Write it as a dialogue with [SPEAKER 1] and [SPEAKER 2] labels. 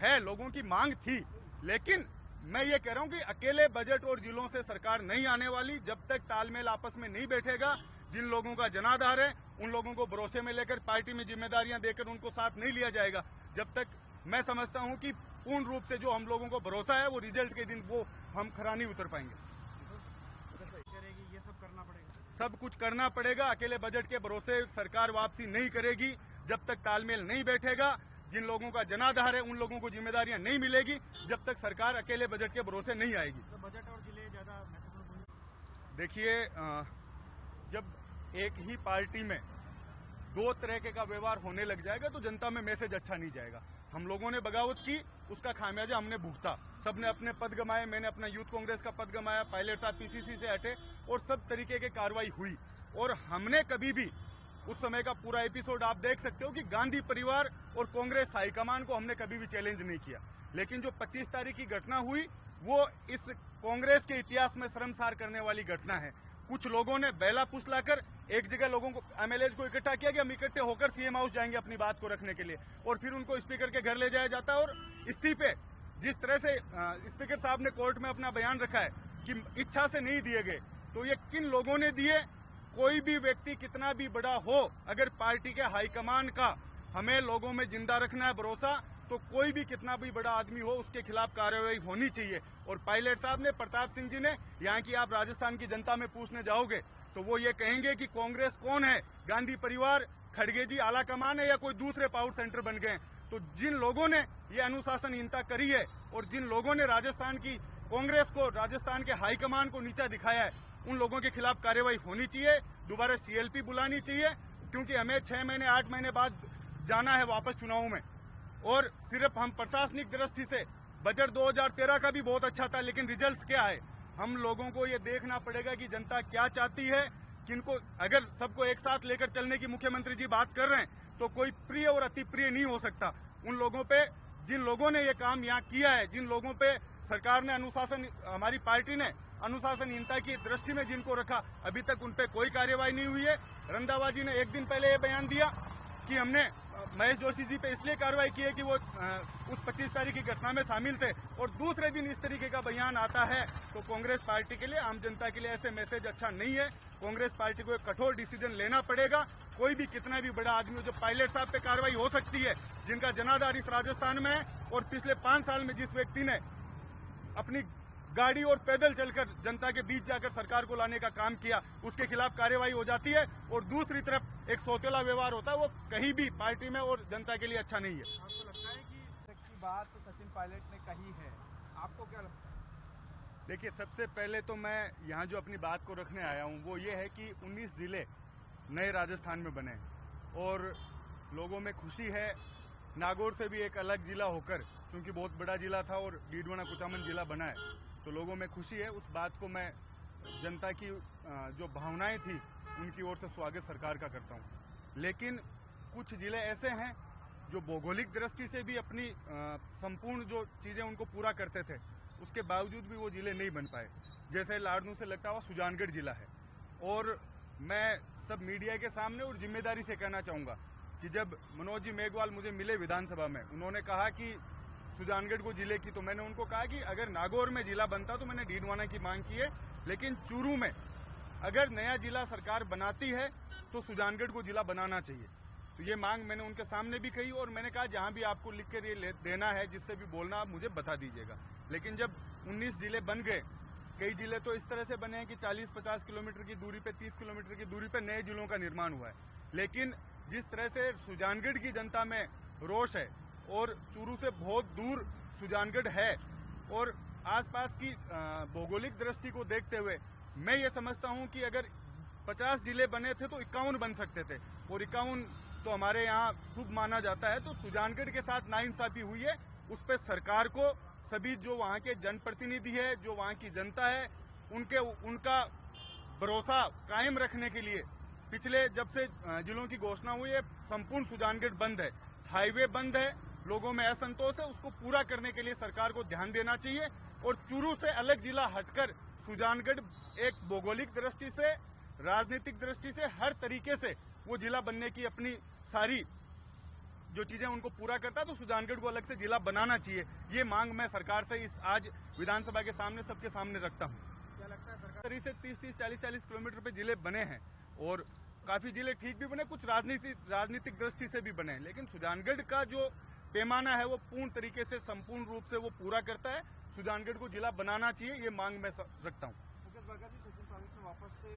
[SPEAKER 1] है, लोगों की मांग थी, लेकिन मैं ये कह रहा हूं कि अकेले बजट और जिलों से सरकार नहीं आने वाली जब तक तालमेल आपस में नहीं बैठेगा। जिन लोगों का जनाधार है उन लोगों को भरोसे में लेकर पार्टी में जिम्मेदारियां देकर उनको साथ नहीं लिया जाएगा, जब तक मैं समझता हूं कि पूर्ण रूप से जो हम लोगों को भरोसा है वो रिजल्ट के दिन वो हम खरा नहीं उतर पाएंगे।
[SPEAKER 2] ये सब करना पड़ेगा,
[SPEAKER 1] सब कुछ करना पड़ेगा। अकेले बजट के भरोसे सरकार वापसी नहीं करेगी जब तक तालमेल नहीं बैठेगा। जिन लोगों का जनाधार है उन लोगों को जिम्मेदारियां नहीं मिलेगी जब तक सरकार अकेले बजट के भरोसे नहीं आएगी।
[SPEAKER 2] तो बजट और जिले ज्यादा महत्वपूर्ण।
[SPEAKER 1] देखिए, जब एक ही पार्टी में दो तरह का व्यवहार होने लग जाएगा तो जनता में मैसेज अच्छा नहीं जाएगा। हम लोगों ने बगावत की, उसका खामियाजा हमने भुगता। सबने अपने पद गंवाए, मैंने अपना यूथ कांग्रेस का पद गंवाया, पायलट साहब पीसीसी से हटे और सब तरीके की कार्रवाई हुई। और हमने कभी भी उस समय का पूरा एपिसोड आप देख सकते हो कि गांधी परिवार और कांग्रेस हाईकमान को हमने कभी भी चैलेंज नहीं किया। लेकिन जो 25 तारीख की घटना हुई वो इस कांग्रेस के इतिहास में शर्मसार करने वाली घटना है। कुछ लोगों ने बेला फुसलाकर एक जगह लोगों को, एमएलएज को इकट्ठा किया कि हम इकट्ठे होकर सीएम हाउस जाएंगे अपनी बात को रखने के लिए, और फिर उनको स्पीकर के घर ले जाया जाता है। और इस्तीफे जिस तरह से स्पीकर साहब ने कोर्ट में अपना बयान रखा है कि इच्छा से नहीं दिए गए, तो ये किन लोगों ने दिए? कोई भी व्यक्ति कितना भी बड़ा हो, अगर पार्टी के हाईकमान का हमें लोगों में जिंदा रखना है भरोसा, तो कोई भी कितना भी बड़ा आदमी हो उसके खिलाफ कार्रवाई होनी चाहिए। और पायलट साहब ने, प्रताप सिंह जी ने, यहाँ की आप राजस्थान की जनता में पूछने जाओगे तो वो ये कहेंगे कि कांग्रेस कौन है, गांधी परिवार, खड़गे जी आला कमान है या कोई दूसरे पावर सेंटर बन गए। तो जिन लोगों ने ये अनुशासनहीनता करी है और जिन लोगों ने राजस्थान की कांग्रेस को, राजस्थान के हाईकमान को नीचा दिखाया है, उन लोगों के खिलाफ कार्रवाई होनी चाहिए। दोबारा सीएलपी बुलानी चाहिए, क्योंकि हमें 6 महीने 8 महीने बाद जाना है वापस चुनाव में। और सिर्फ हम प्रशासनिक दृष्टि से बजट 2013 का भी बहुत अच्छा था, लेकिन रिजल्ट क्या है? हम लोगों को ये देखना पड़ेगा कि जनता क्या चाहती है, किनको, अगर सबको एक साथ लेकर चलने की मुख्यमंत्री जी बात कर रहे हैं तो कोई प्रिय और अति प्रिय नहीं हो सकता। उन लोगों पे, जिन लोगों ने ये काम यहाँ किया है, जिन लोगों पे सरकार ने अनुशासन, हमारी पार्टी ने अनुशासनहीनता की दृष्टि में जिनको रखा, अभी तक उन पे कोई कार्यवाही नहीं हुई है। रंधावा जी ने एक दिन पहले ये बयान दिया कि हमने महेश जोशी जी पे इसलिए कार्रवाई की है कि वो उस 25 तारीख की घटना में शामिल थे, और दूसरे दिन इस तरीके का बयान आता है तो कांग्रेस पार्टी के लिए, आम जनता के लिए ऐसे मैसेज अच्छा नहीं है। कांग्रेस पार्टी को एक कठोर डिसीजन लेना पड़ेगा। कोई भी कितना भी बड़ा आदमी हो, जो पायलट साहब पे कार्रवाई हो सकती है, जिनका जनाधार इस राजस्थान में है, और पिछले 5 साल में जिस व्यक्ति ने अपनी गाड़ी और पैदल चलकर जनता के बीच जाकर सरकार को लाने का काम किया, उसके खिलाफ कार्रवाई हो जाती है। और दूसरी तरफ एक सौतेला व्यवहार होता है, वो कहीं भी पार्टी में और जनता के लिए अच्छा नहीं है।
[SPEAKER 2] आपको लगता है कि बात तो सचिन पायलट ने कही है, आपको क्या लगता है?
[SPEAKER 1] देखिए, सबसे पहले तो मैं यहाँ जो अपनी बात को रखने आया हूँ वो ये है कि 19 जिले नए राजस्थान में बने और लोगों में खुशी है। नागौर से भी एक अलग जिला होकर, क्योंकि बहुत बड़ा जिला था और डीडवाना कुचामन जिला बना है, तो लोगों में खुशी है। उस बात को मैं जनता की जो भावनाएं थी उनकी ओर से स्वागत सरकार का करता हूं। लेकिन कुछ जिले ऐसे हैं जो भौगोलिक दृष्टि से भी अपनी संपूर्ण जो चीजें उनको पूरा करते थे, उसके बावजूद भी वो जिले नहीं बन पाए। जैसे लाड़नू से लगता हुआ सुजानगढ़ जिला है। और मैं सब मीडिया के सामने और जिम्मेदारी से कहना चाहूंगा कि जब मनोज जी मेघवाल मुझे मिले विधानसभा में, उन्होंने कहा कि सुजानगढ़ को जिले की, तो मैंने उनको कहा कि अगर नागौर में जिला बनता तो मैंने डीडवाना की मांग की है, लेकिन चूरू में अगर नया जिला सरकार बनाती है तो सुजानगढ़ को जिला बनाना चाहिए। तो ये मांग मैंने उनके सामने भी कही और मैंने कहा जहां भी आपको लिख कर ये देना है, जिससे भी बोलना, आप मुझे बता दीजिएगा। लेकिन जब 19 जिले बन गए, कई जिले तो इस तरह से बने हैं कि 40-50 किलोमीटर की दूरी पे, 30 किलोमीटर की दूरी पे नए जिलों का निर्माण हुआ है। लेकिन जिस तरह से सुजानगढ़ की जनता में रोष है और चूरू से बहुत दूर सुजानगढ़ है, और आसपास की भौगोलिक दृष्टि को देखते हुए मैं ये समझता हूं कि अगर 50 जिले बने थे तो 51 बन सकते थे, और 51 तो हमारे यहाँ शुभ माना जाता है। तो सुजानगढ़ के साथ नाइंसाफी हुई है, उस पर सरकार को, सभी जो वहाँ के जनप्रतिनिधि है, जो वहाँ की जनता है, उनका भरोसा कायम रखने के लिए पिछले जब से जिलों की घोषणा हुई है, संपूर्ण सुजानगढ़ बंद है, हाईवे बंद है, लोगों में असंतोष है, उसको पूरा करने के लिए सरकार को ध्यान देना चाहिए। और चूरू से अलग जिला हटकर सुजानगढ़ एक भौगोलिक दृष्टि से, राजनीतिक दृष्टि से, हर तरीके से वो जिला बनने की अपनी सारी जो चीजें उनको पूरा करता है तो सुजानगढ़ को अलग से जिला बनाना चाहिए। ये मांग मैं सरकार से इस आज विधानसभा के सामने सबके सामने रखता हूँ।
[SPEAKER 2] क्या लगता है सरकार
[SPEAKER 1] तरीके से 30-30, 40-40 किलोमीटर पे जिले बने हैं और काफी जिले ठीक भी बने, कुछ राजनीतिक दृष्टि से भी बने हैं, लेकिन सुजानगढ़ का जो पैमाना है वो पूर्ण तरीके से संपूर्ण रूप से वो पूरा करता है। सुजानगढ़ को जिला बनाना चाहिए, ये मांग मैं रखता हूँ।
[SPEAKER 2] मुकेश भगत जी, सचिन पायलट ने वापस से